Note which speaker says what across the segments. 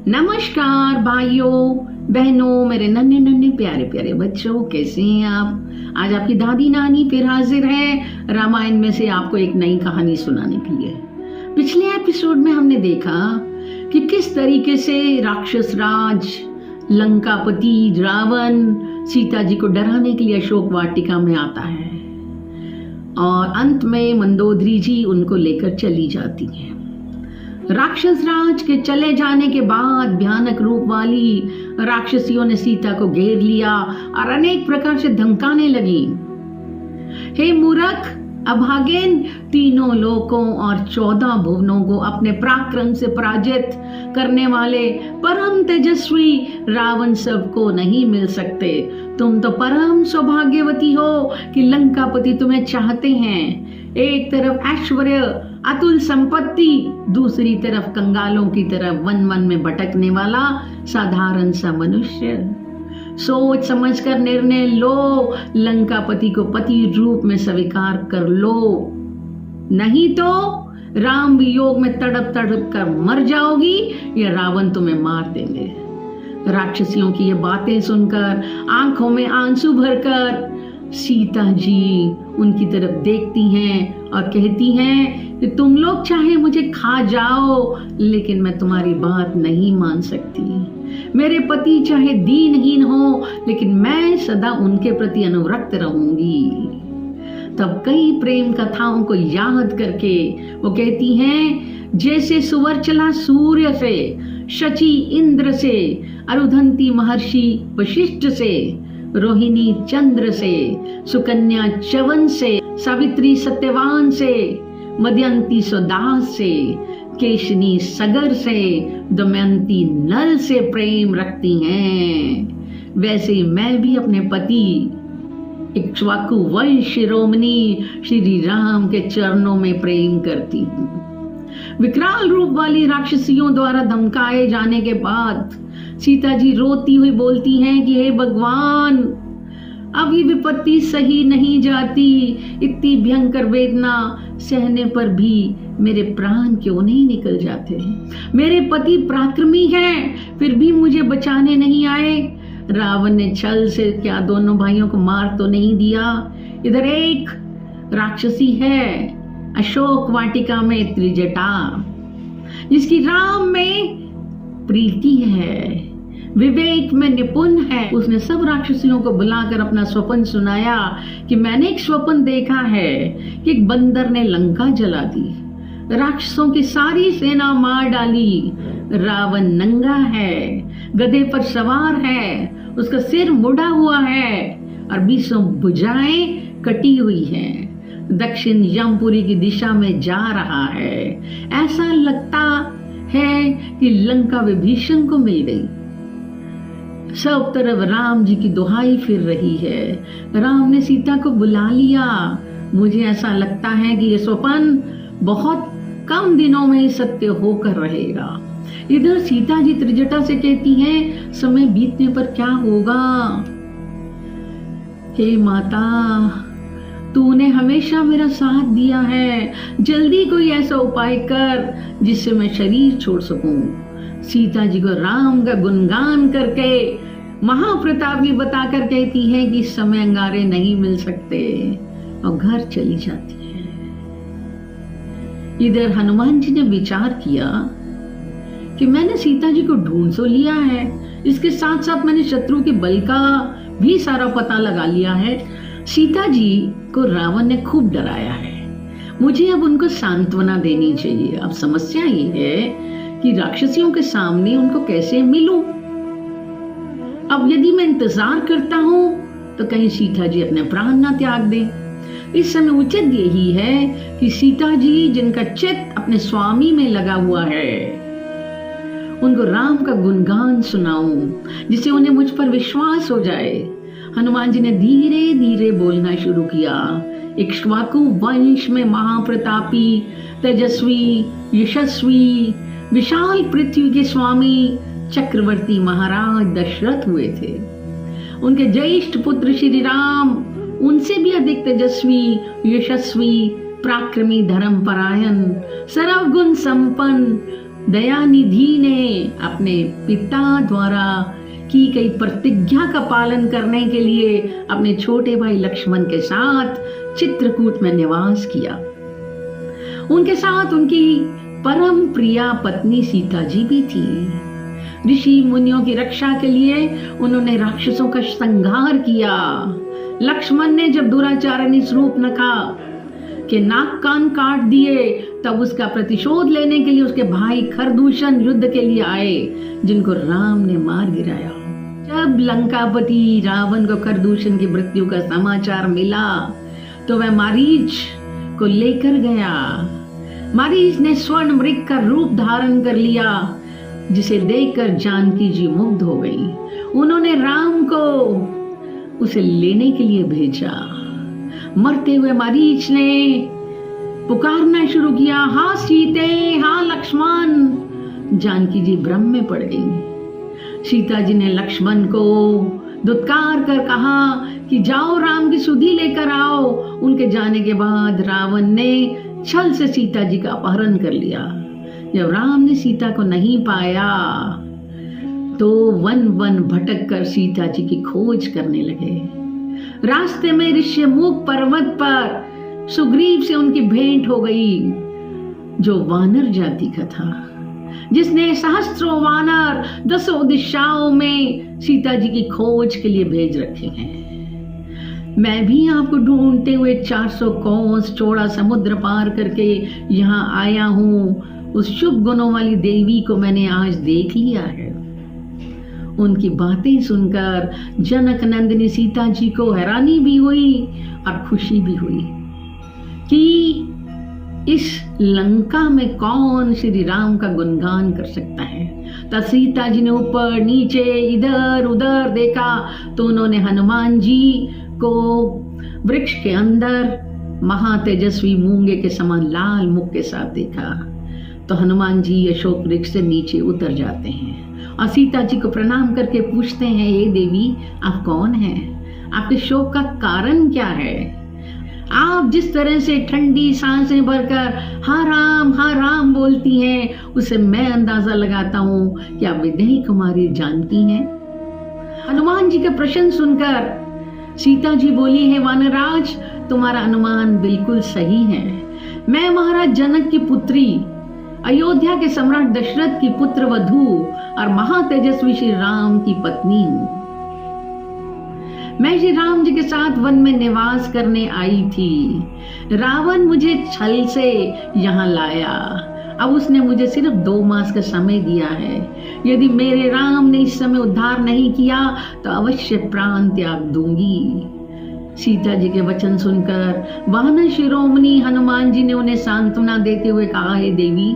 Speaker 1: नमस्कार भाइयों बहनों, मेरे नन्हे नन्हे प्यारे प्यारे बच्चों, कैसे हैं आप। आज आपकी दादी नानी फिर हाजिर है रामायण में से आपको एक नई कहानी सुनाने के लिए। पिछले एपिसोड में हमने देखा कि किस तरीके से राक्षस राज लंकापति रावण सीता जी को डराने के लिए अशोक वाटिका में आता है और अंत में मंदोदरी जी उनको लेकर चली जाती है। राक्षस राज के चले जाने के बाद भयानक रूप वाली राक्षसियों ने सीता को घेर लिया और अनेक प्रकार से धमकाने लगी। हे मूर्ख, अभागिन, तीनों लोकों और 14 भुवनों को अपने पराक्रम से पराजित करने वाले परम तेजस्वी रावण सबको नहीं मिल सकते। तुम तो परम सौभाग्यवती हो कि लंकापति तुम्हें चाहते हैं। एक तरफ ऐश्वर्य, अतुल संपत्ति, दूसरी तरफ कंगालों की तरफ वन वन में भटकने वाला साधारण सा मनुष्य। सोच समझकर निर्णय लो, लंकापति को पति रूप में स्वीकार कर लो, नहीं तो राम वियोग में तड़प तड़प कर मर जाओगी या रावण तुम्हें मार देंगे। राक्षसियों की ये बातें सुनकर आंखों में आंसू भरकर सीता जी उनकी तरफ देखती हैं और कहती हैं कि तुम लोग चाहे मुझे खा जाओ, लेकिन मैं तुम्हारी बात नहीं मान सकती। मेरे पति चाहे दीनहीन हो, लेकिन मैं सदा उनके प्रति अनुरक्त रहूंगी। तब कई प्रेम कथाओं को याद करके वो कहती हैं, जैसे सुवर्चला सूर्य से, शची इंद्र से, अरुधंती महर्षि वशिष्ठ से, रोहिणी चंद्र से, सुकन्या च्यवन से, सावित्री सत्यवान से, मदयंती सुदास से, केशनी सगर से, दमयंती नल से प्रेम रखती हैं, वैसे मैं भी अपने पति इक्ष्वाकु वंश शिरोमणि श्री राम के चरणों में प्रेम करती हूँ। विकराल रूप वाली राक्षसियों द्वारा धमकाए जाने के बाद सीता जी रोती हुई बोलती हैं कि हे भगवान, अब ये विपत्ति सही नहीं जाती। इतनी भयंकर वेदना सहने पर भी मेरे प्राण क्यों नहीं निकल जाते। मेरे पति पराक्रमी हैं, फिर भी मुझे बचाने नहीं आए। रावण ने छल से क्या दोनों भाइयों को मार तो नहीं दिया। इधर एक राक्षसी है अशोक वाटिका में त्रिजटा, जिसकी राम में प्रीति है, विवेक में निपुण है। उसने सब राक्षसियों को बुलाकर अपना स्वप्न सुनाया कि मैंने एक स्वप्न देखा है कि एक बंदर ने लंका जला दी, राक्षसों की सारी सेना मार डाली। रावण नंगा है, गधे पर सवार है, उसका सिर मुड़ा हुआ है और 20 भुजाएं कटी हुई हैं। दक्षिण यमपुरी की दिशा में जा रहा है। ऐसा लगता है कि लंका विभीषण को मिल गई। सब तरफ राम जी की दुहाई फिर रही है। राम ने सीता को बुला लिया। मुझे ऐसा लगता है कि ये स्वप्न बहुत कम दिनों में ही सत्य होकर रहेगा। इधर सीता जी त्रिजटा से कहती हैं, समय बीतने पर क्या होगा। हे माता, तूने हमेशा मेरा साथ दिया है, जल्दी कोई ऐसा उपाय कर जिससे मैं शरीर छोड़ सकूं। सीता जी को राम का गुणगान करके महाप्रतापी बताकर कहती है कि इस समय अंगारे नहीं मिल सकते और घर चली जाती है। इधर हनुमान जी ने विचार किया कि मैंने सीता जी को ढूंढ तो लिया है, इसके साथ साथ मैंने शत्रु के बल का भी सारा पता लगा लिया है। सीता जी को रावण ने खूब डराया है, मुझे अब उनको सांत्वना देनी चाहिए। अब समस्या ये है कि राक्षसियों के सामने उनको कैसे मिलूं। अब यदि मैं इंतजार करता हूं तो कहीं सीता जी अपने प्राण ना त्याग दें। इस समय उचित यही है कि सीता जी, जिनका चित्त अपने स्वामी में लगा हुआ है, उनको राम का गुणगान सुनाऊं, जिससे उन्हें मुझ पर विश्वास हो जाए। हनुमान जी ने धीरे धीरे बोलना शुरू किया। इक्ष्वाकु वंश में महाप्रतापी, तेजस्वी, यशस्वी, विशाल पृथ्वी के स्वामी चक्रवर्ती महाराज दशरथ हुए थे। उनके ज्येष्ठ पुत्र श्री राम उनसे भी अधिक तेजस्वी, यशस्वी, पराक्रमी, धर्मपरायण, सर्वगुण संपन्न, दयानिधि ने अपने पिता द्वारा की गई प्रतिज्ञा का पालन करने के लिए अपने छोटे भाई लक्ष्मण के साथ चित्रकूट में निवास किया। उनके साथ उनकी परम प्रिया पत्नी सीता जी भी थी। ऋषि मुनियों की रक्षा के लिए उन्होंने राक्षसों का संहार किया। लक्ष्मण ने जब दुराचारणी शूर्पणखा के नाक कान काट दिए, तब उसका प्रतिशोध लेने के लिए उसके भाई खरदूषण युद्ध के लिए आए, जिनको राम ने मार गिराया। जब लंकापति रावण को खरदूषण की मृत्यु का समाचार मिला तो वह मारीच को लेकर गया। मारीच ने स्वर्ण मृग का रूप धारण कर लिया, जिसे देखकर जानकी जी मुग्ध हो गई। उन्होंने राम को उसे लेने के लिए भेजा। मरते हुए मारीच ने पुकारना शुरू किया, हा सीते, हा लक्ष्मण। जानकी जी भ्रम में पड़ गई। सीता जी ने लक्ष्मण को दुत्कार कर कहा कि जाओ राम की सुधि लेकर आओ। उनके जाने के बाद रावण ने छल से सीता जी का अपहरण कर लिया। जब राम ने सीता को नहीं पाया तो वन वन भटक कर सीता जी की खोज करने लगे। रास्ते में ऋष्यमुख पर्वत पर सुग्रीव से उनकी भेंट हो गई, जो वानर जाति का था, जिसने सहस्त्रों वानर 10 दिशाओं में सीता जी की खोज के लिए भेज रखे हैं। मैं भी आपको ढूंढते हुए 400 कोस चौड़ा समुद्र पार करके यहाँ आया हूँ। उस शुभ गुणों वाली देवी को मैंने आज देख लिया है। उनकी बातें सुनकर जनक नंदिनी सीता जी को हैरानी भी हुई और खुशी भी हुई कि इस लंका में कौन श्री राम का गुणगान कर सकता है। तब सीता जी ने ऊपर नीचे इधर उधर देखा तो उन्होंने हनुमान जी को वृक्ष के अंदर महातेजस्वी मूंगे के समान लाल मुख के साथ देखा। तो हनुमान जी अशोक वृक्ष से नीचे उतर जाते हैं और सीता जी को प्रणाम करके पूछते हैं, हे देवी, आप कौन हैं? आपके शोक का कारण क्या है? आप जिस तरह से ठंडी सांसें भरकर हाँ राम बोलती हैं, उससे मैं अंदाजा लगाता हूँ कि आप विदेही कुमारी जानती हैं। हनुमान जी का प्रश्न सुनकर सीता जी बोली, है वानराज, तुम्हारा अनुमान बिल्कुल सही है। मैं महाराज जनक की पुत्री, अयोध्या के सम्राट दशरथ की पुत्र वधू और महातेजस्वी श्री राम की पत्नी हूँ। मैं श्री राम जी के साथ वन में निवास करने आई थी। रावण मुझे छल से यहाँ लाया। अब उसने मुझे सिर्फ 2 मास का समय दिया है। यदि मेरे राम ने इस समय उद्धार नहीं किया तो अवश्य प्राण त्याग दूंगी। सीता जी के वचन सुनकर वानर शिरोमणि हनुमान जी ने उन्हें सांत्वना देते हुए कहा, हे देवी,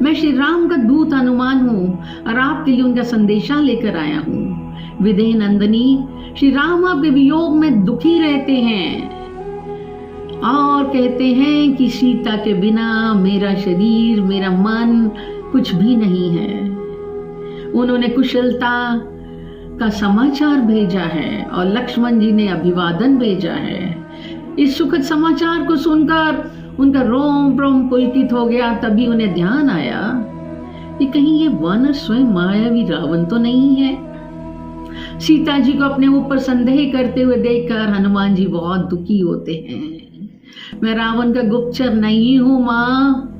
Speaker 1: मैं श्री राम का दूत हनुमान हूँ और आपके लिए उनका संदेशा लेकर आया हूँ। विदेह नंदिनी, श्री राम आपके वियोग में दुखी रहते हैं और कहते हैं कि सीता के बिना मेरा शरीर, मेरा मन कुछ भी नहीं है। उन्होंने कुशलता का समाचार भेजा है और लक्ष्मण जी ने अभिवादन भेजा है। इस सुखद समाचार को सुनकर उनका रोम रोम पुलकित हो गया। तभी उन्हें ध्यान आया कि कहीं ये वानर स्वयं मायावी रावण तो नहीं है। सीता जी को अपने ऊपर संदेह करते हुए देखकर हनुमान जी बहुत दुखी होते हैं। मैं रावण का गुप्तचर नहीं हूं माँ,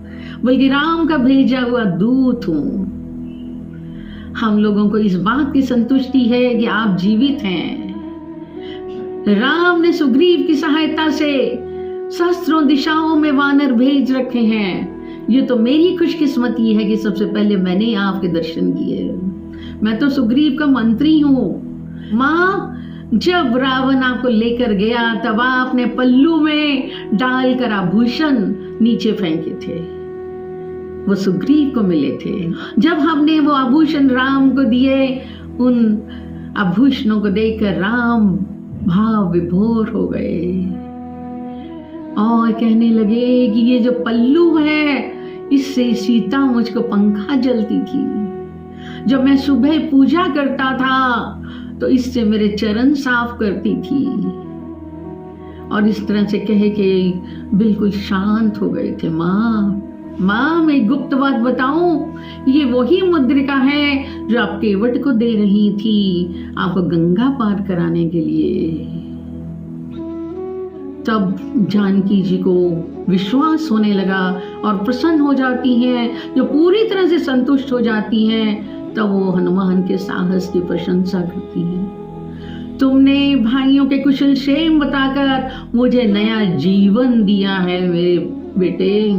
Speaker 1: बल्कि राम का भेजा हुआ दूत हूं। हम लोगों को इस बात की संतुष्टि है कि आप जीवित हैं। राम ने सुग्रीव की सहायता से सहस्त्रों दिशाओं में वानर भेज रखे हैं। ये तो मेरी खुशकिस्मती है कि सबसे पहले मैंने आपके दर्शन किए। मैं तो सुग्रीव का मंत्री हूँ। माँ, जब रावण आपको लेकर गया तब आपने पल्लू में डालकर आभूषण नीचे फेंके थे, वो सुग्रीव को मिले थे। जब हमने वो आभूषण राम को दिए, उन आभूषणों को देखकर राम भाव विभोर हो गए और कहने लगे कि ये जो पल्लू है, इससे सीता मुझको पंखा जलती थी। जब मैं सुबह पूजा करता था तो इससे मेरे चरण साफ करती थी। और इस तरह से कहे कि बिल्कुल शांत हो गए थे। माँ, माँ मैं गुप्त बात बताऊं, ये वही मुद्रिका है जो आप केवट को दे रही थी आपको गंगा पार कराने के लिए। तब जानकी जी को विश्वास होने लगा और प्रसन्न हो जाती हैं, जो पूरी तरह से संतुष्ट हो जाती हैं। तब वो हनुमान के साहस की प्रशंसा करती हैं। तुमने भाइयों के कुशल क्षेम बताकर मुझे नया जीवन दिया है मेरे बेटे।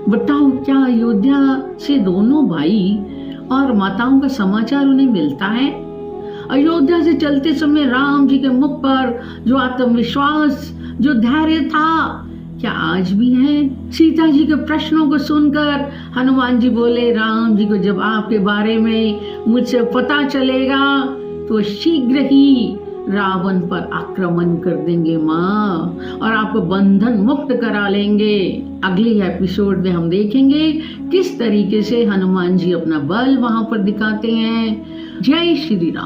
Speaker 1: बताओ क्या अयोध्या से दोनों भाई और माताओं का समाचार उन्हें मिलता है? अयोध्या से चलते समय राम जी के मुख पर जो आत्मविश्वास, जो धैर्य था, क्या आज भी है? सीता जी के प्रश्नों को सुनकर हनुमान जी बोले, राम जी को जब आपके बारे में मुझसे पता चलेगा तो शीघ्र ही रावण पर आक्रमण कर देंगे माँ, और आपको बंधन मुक्त करा लेंगे। अगले एपिसोड में हम देखेंगे किस तरीके से हनुमान जी अपना बल वहां पर दिखाते हैं। जय श्री राम।